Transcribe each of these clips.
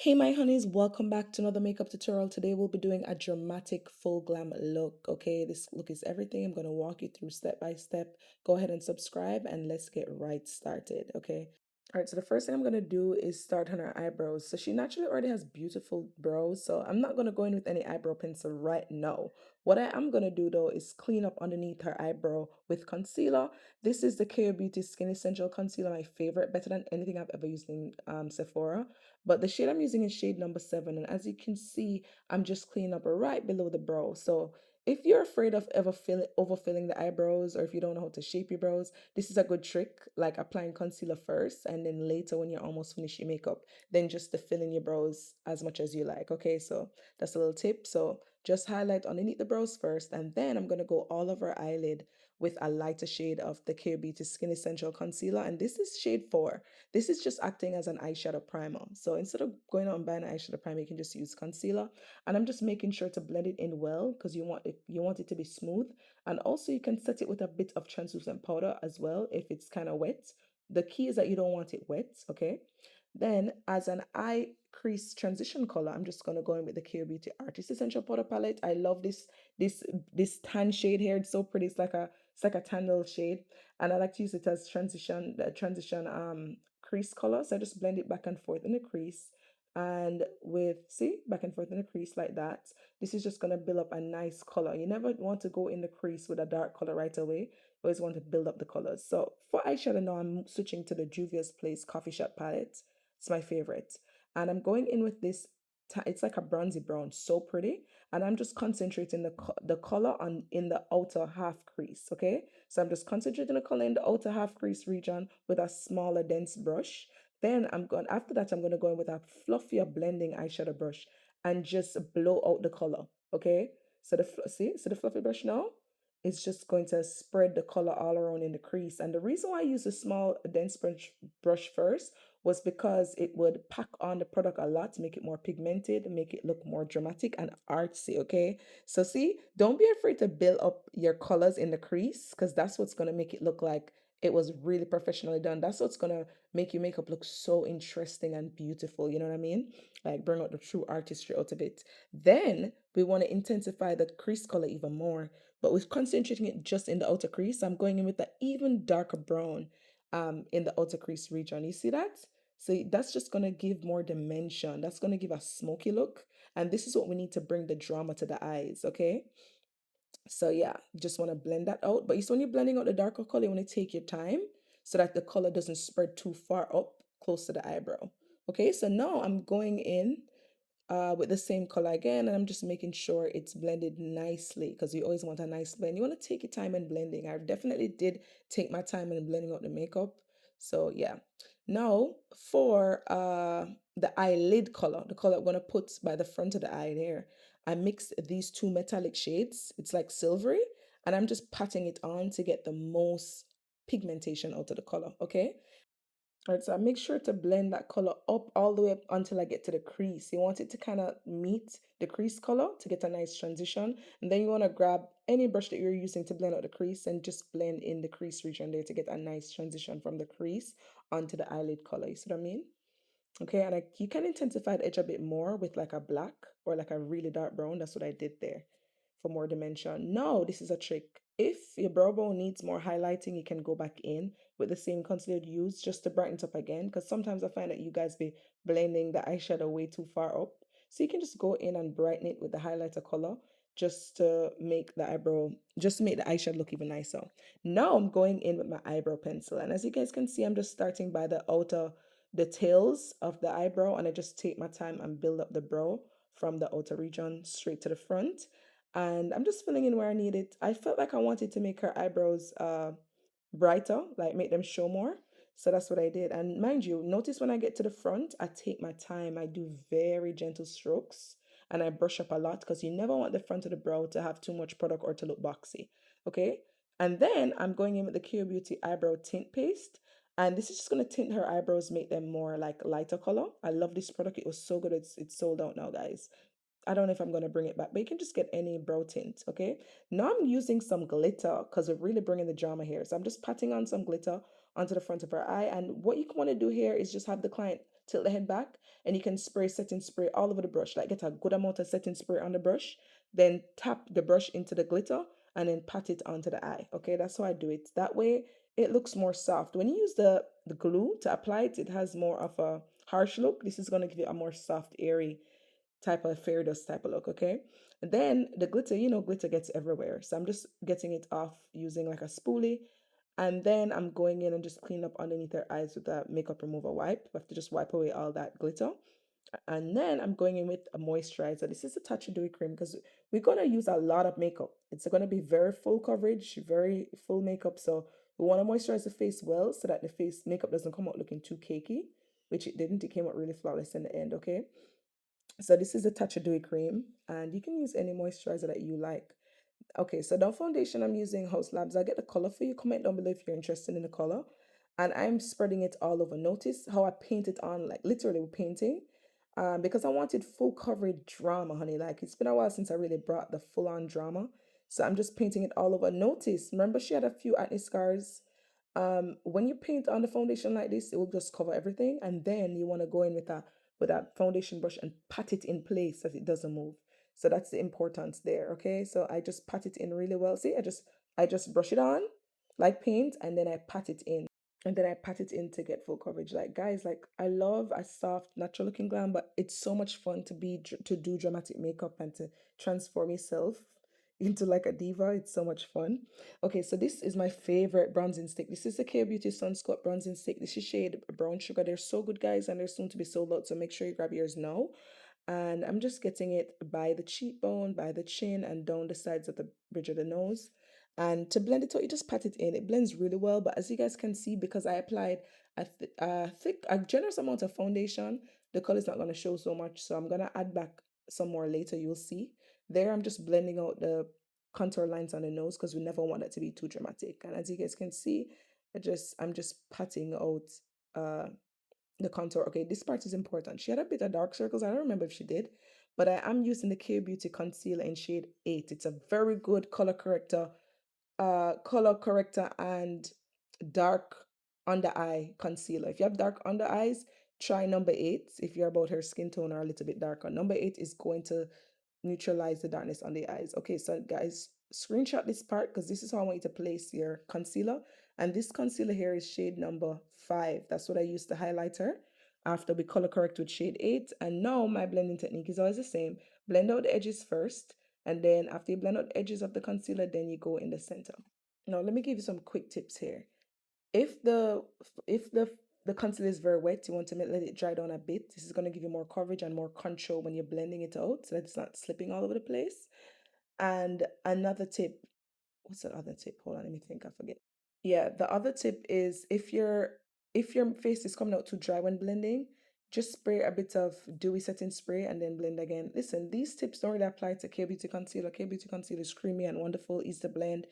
Hey my honeys, welcome back to another makeup tutorial. Today we'll be doing a dramatic full glam look. Okay, this look is everything. I'm going to walk you through step by step. Go ahead and subscribe and let's get right started. Okay. All right, so the first thing I'm going to do is start on her eyebrows. So she naturally already has beautiful brows, so I'm not going to go in with any eyebrow pencil right now. What I am going to do though is clean up underneath her eyebrow with concealer. This is the KKAÖ Beauty Skin Essential Concealer, my favorite, better than anything I've ever used in Sephora. But the shade I'm using is shade number 7. And as you can see, I'm just cleaning up right below the brow. So if you're afraid of overfilling the eyebrows, or if you don't know how to shape your brows, this is a good trick, like applying concealer first and then later when you're almost finished your makeup, then just to fill in your brows as much as you like. Okay, so that's a little tip. So just highlight underneath the brows first, and then I'm going to go all over her eyelid with a lighter shade of the KKAÖ Beauty Skin Essential Concealer, and this is shade 4. This is just acting as an eyeshadow primer. So instead of going out and buying an eyeshadow primer, you can just use concealer. And I'm just making sure to blend it in well because you want it to be smooth. And also you can set it with a bit of translucent powder as well if it's kind of wet. The key is that you don't want it wet, okay? Then as an eye crease transition color, I'm just gonna go in with the KKAÖ Beauty Artist Essential Powder Palette. I love this this tan shade here. It's so pretty. It's like a tan little shade, and I like to use it as transition crease color. So I just blend it back and forth in the crease, and with see back and forth in the crease like that. This is just gonna build up a nice color. You never want to go in the crease with a dark color right away. You always want to build up the colors. So for eyeshadow now, I'm switching to the Juvia's Place Coffee Shop palette. It's my favorite, and I'm going in with this. It's like a bronzy brown, so pretty, and I'm just concentrating the color on in the outer half crease. Okay, so I'm just concentrating the color in the outer half crease region with a smaller dense brush. Then after that, I'm going to go in with a fluffier blending eyeshadow brush and just blow out the color. Okay, so the fluffy brush now is just going to spread the color all around in the crease. And the reason why I use a small dense brush first was because it would pack on the product a lot to make it more pigmented, make it look more dramatic and artsy. Okay, so see, don't be afraid to build up your colors in the crease because that's what's going to make it look like it was really professionally done. That's what's going to make your makeup look so interesting and beautiful. You know what I mean? Like bring out the true artistry out of it. Then we want to intensify the crease color even more, but we're concentrating it just in the outer crease. I'm going in with the even darker brown in the outer crease region. You see that? So that's just going to give more dimension. That's going to give a smoky look. And this is what we need to bring the drama to the eyes, okay? So yeah, you just want to blend that out. But you see when you're blending out the darker color, you want to take your time so that the color doesn't spread too far up close to the eyebrow. Okay, so now I'm going in with the same color again, and I'm just making sure it's blended nicely because you always want a nice blend. You want to take your time in blending. I definitely did take my time in blending out the makeup. So yeah. Now for the eyelid color, the color I'm gonna put by the front of the eye there, I mixed these two metallic shades. It's like silvery, and I'm just patting it on to get the most pigmentation out of the color. Okay. All right, so I make sure to blend that color up all the way up until I get to the crease. You want it to kind of meet the crease color to get a nice transition. And then you want to grab any brush that you're using to blend out the crease and just blend in the crease region there to get a nice transition from the crease onto the eyelid color. You see what I mean? Okay, and you can intensify the edge a bit more with like a black or like a really dark brown. That's what I did there for more dimension. Now, this is a trick. If your brow bone needs more highlighting, you can go back in with the same concealer you use just to brighten it up again. Because sometimes I find that you guys be blending the eyeshadow way too far up. So you can just go in and brighten it with the highlighter color just to make the eyeshadow look even nicer. Now I'm going in with my eyebrow pencil. And as you guys can see, I'm just starting by the tails of the eyebrow, and I just take my time and build up the brow from the outer region straight to the front. And I'm just filling in where I need it. I felt like I wanted to make her eyebrows brighter, like make them show more. So that's what I did. And mind you, notice when I get to the front, I take my time. I do very gentle strokes and I brush up a lot because you never want the front of the brow to have too much product or to look boxy. Okay. And then I'm going in with the KKAÖ Beauty Eyebrow Tint Paste. And this is just going to tint her eyebrows, make them more like lighter color. I love this product. It was so good. It's sold out now, guys. I don't know if I'm going to bring it back, but you can just get any brow tint, okay? Now I'm using some glitter because we're really bringing the drama here. So I'm just patting on some glitter onto the front of her eye. And what you want to do here is just have the client tilt the head back, and you can spray setting spray all over the brush. Like get a good amount of setting spray on the brush, then tap the brush into the glitter and then pat it onto the eye. Okay, that's how I do it. That way it looks more soft. When you use the glue to apply it, it has more of a harsh look. This is going to give you a more soft, airy type of fairy dust type of look, okay? And then the glitter, you know, glitter gets everywhere. So I'm just getting it off using like a spoolie. And then I'm going in and just clean up underneath her eyes with a makeup remover wipe. I have to just wipe away all that glitter. And then I'm going in with a moisturizer. This is a Tatcha Dewy cream because we're going to use a lot of makeup. It's going to be very full coverage, very full makeup. So we want to moisturize the face well so that the face makeup doesn't come out looking too cakey, which it didn't. It came out really flawless in the end, okay? So this is a Tatcha Dewy cream, and you can use any moisturizer that you like. Okay, so the foundation I'm using Haus Labs. I'll get the color for you. Comment down below if you're interested in the color. And I'm spreading it all over. Notice how I paint it on, like literally painting. Because I wanted full coverage drama, honey. Like it's been a while since I really brought the full-on drama. So I'm just painting it all over. Notice, remember she had a few acne scars. When you paint on the foundation like this, it will just cover everything. And then you want to go in with a foundation brush and pat it in place so that it doesn't move. So that's the importance there, okay? So I just pat it in really well. See, I just brush it on like paint and then I pat it in. And then I pat it in to get full coverage. Like guys, like I love a soft, natural looking glam, but it's so much fun to do dramatic makeup and to transform yourself into like a diva. It's so much fun. Okay, so this is my favorite bronzing stick. This is the KKAÖ Beauty Sunsculpt bronzing stick. This is shade Brown Sugar. They're so good, guys, and they're soon to be sold out. So make sure you grab yours now. And I'm just getting it by the cheekbone, by the chin, and down the sides of the bridge of the nose. And to blend it out, you just pat it in. It blends really well, but as you guys can see, because I applied a generous amount of foundation, the color is not going to show so much. So I'm going to add back some more later, you'll see. There, I'm just blending out the contour lines on the nose because we never want it to be too dramatic. And as you guys can see, I'm just patting out the contour. Okay, this part is important. She had a bit of dark circles. I don't remember if she did, but I am using the KKAÖ Beauty concealer in shade 8. It's a very good color corrector and dark under eye concealer. If you have dark under eyes, try number 8. If you're about her skin tone or a little bit darker, number 8 is going to neutralize the darkness on the eyes. Okay, so guys, screenshot this part because this is how I want you to place your concealer. And this concealer here is shade number 5. That's what I used to highlighter after we color correct with shade 8. And now my blending technique is always the same. Blend out the edges first, and then after you blend out the edges of the concealer, then you go in the center. Now let me give you some quick tips here. If the if the concealer is very wet, you want to let it dry down a bit. This is going to give you more coverage and more control when you're blending it out so that it's not slipping all over the place. And another tip, what's that other tip? Hold on, let me think, I forget. Yeah, the other tip is if your face is coming out too dry when blending, just spray a bit of dewy setting spray and then blend again. Listen, these tips don't really apply to KKAÖ Beauty Concealer. KKAÖ Beauty Concealer is creamy and wonderful, easy to blend.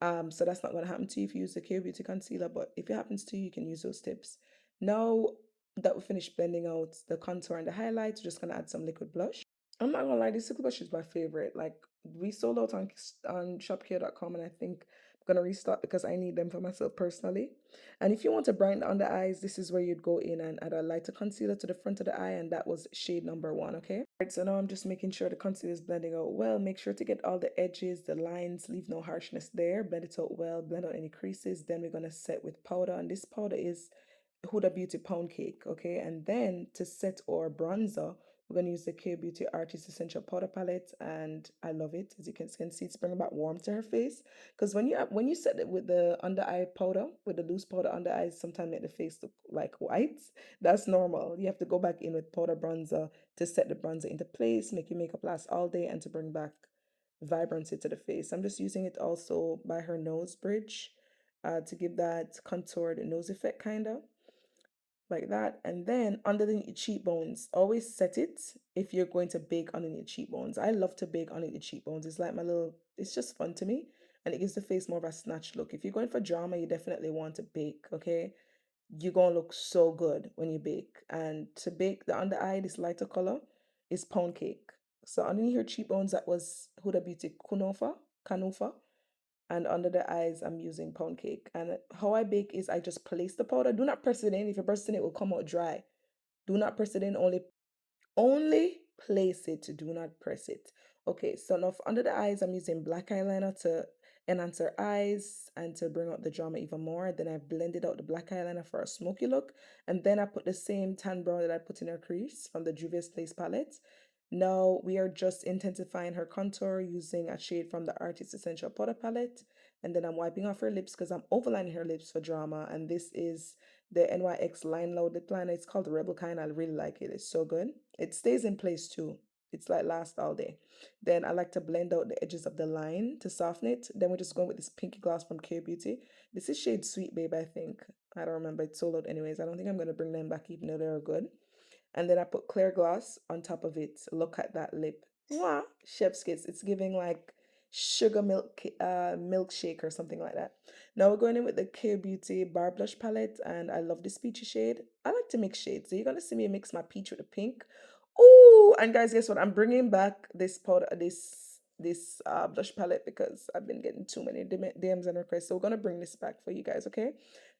So that's not going to happen to you if you use the KKAÖ Beauty Concealer, but if it happens to you, you can use those tips. Now that we finished blending out the contour and the highlights, we're just going to add some liquid blush. I'm not gonna lie, this liquid blush is my favorite. Like we sold out on shopkea.com, and I think I'm gonna restock because I need them for myself personally. And if you want to brighten the under eyes, this is where you'd go in and add a lighter concealer to the front of the eye, and that was shade number 1, okay? Right, so now I'm just making sure the concealer is blending out well. Make sure to get all the edges, the lines, leave no harshness there. Blend it out well, blend out any creases. Then we're gonna set with powder, and this powder is Huda Beauty Pound Cake, okay? And then to set our bronzer, we're going to use the KKAÖ Beauty Artist Essential Powder Palette, and I love it. As you can see, it's bringing back warmth to her face. Because when you set it with the under eye powder, with the loose powder under eyes, sometimes make the face look like white. That's normal. You have to go back in with powder bronzer to set the bronzer into place, make your makeup last all day, and to bring back vibrancy to the face. I'm just using it also by her nose bridge to give that contoured nose effect, kind of like that. And then underneath your cheekbones, always set it if you're going to bake underneath your cheekbones. I love to bake underneath the cheekbones. It's like it's just fun to me, and it gives the face more of a snatch look. If you're going for drama, you definitely want to bake, okay? You're gonna look so good when you bake. And to bake the under eye, this lighter color is pound cake. So underneath your cheekbones, that was Huda Beauty Kanufa, and under the eyes I'm using pound cake. And how I bake is I just place the powder. Do not press it in. If you press it in, it will come out dry. Do not press it in, only place it, do not press it. Okay, so now under the eyes, I'm using black eyeliner to enhance her eyes and to bring out the drama even more. Then I blended out the black eyeliner for a smoky look. And then I put the same tan brown that I put in her crease from the Juvia's Place palette. Now we are just intensifying her contour using a shade from the Artist Essential Powder palette. And then I'm wiping off her lips because I'm overlining her lips for drama. And this is the NYX Line Loud lip liner. It's called Rebel Kind. I really like it. It's so good. It stays in place too. It's like last all day. Then I like to blend out the edges of the line to soften it. Then we're just going with this pinky gloss from KKAÖ Beauty. This is shade Sweet Babe, I think. I don't remember. It's sold out anyways. I don't think I'm going to bring them back even though they're good. And then I put clear gloss on top of it. Look at that lip. Mwah! Chef's kiss. It's giving like sugar milkshake or something like that. Now we're going in with the KKAÖ Beauty Bar Blush palette, and I love this peachy shade. I like to mix shades, so you're gonna see me mix my peach with the pink. Oh, and guys, guess what? I'm bringing back this powder, this blush palette because I've been getting too many DMs and requests. So we're gonna bring this back for you guys, okay?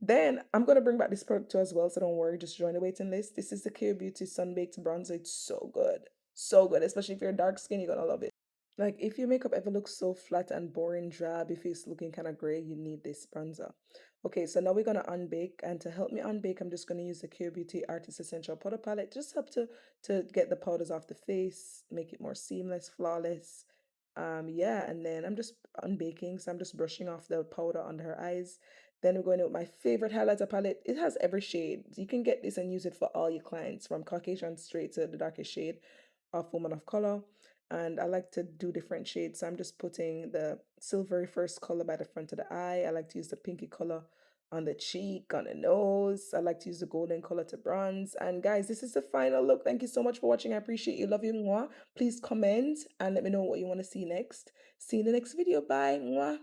Then I'm gonna bring back this product too as well, so don't worry, just join the waiting list. This is the KKAÖ Beauty Sun Baked Bronzer. It's so good. So good, especially if you're dark skin, you're gonna love it. Like if your makeup ever looks so flat and boring, drab, if it's looking kind of gray, you need this bronzer. Okay, so now we're gonna unbake, and to help me unbake, I'm just gonna use the KKAÖ Beauty Artist Essential Powder Palette. Just help to get the powders off the face, make it more seamless, flawless. Yeah, and then I'm just unbaking, so I'm just brushing off the powder under her eyes. Then we're going in with my favorite highlighter palette. It has every shade. You can get this and use it for all your clients, from Caucasian straight to the darkest shade of Woman of Color. And I like to do different shades. So I'm just putting the silvery first color by the front of the eye. I like to use the pinky color on the cheek, on the nose. I like to use the golden color to bronze. And guys, this is the final look. Thank you so much for watching. I appreciate you. Love you. Mwah. Please comment and let me know what you want to see next. See you in the next video. Bye. Mwah.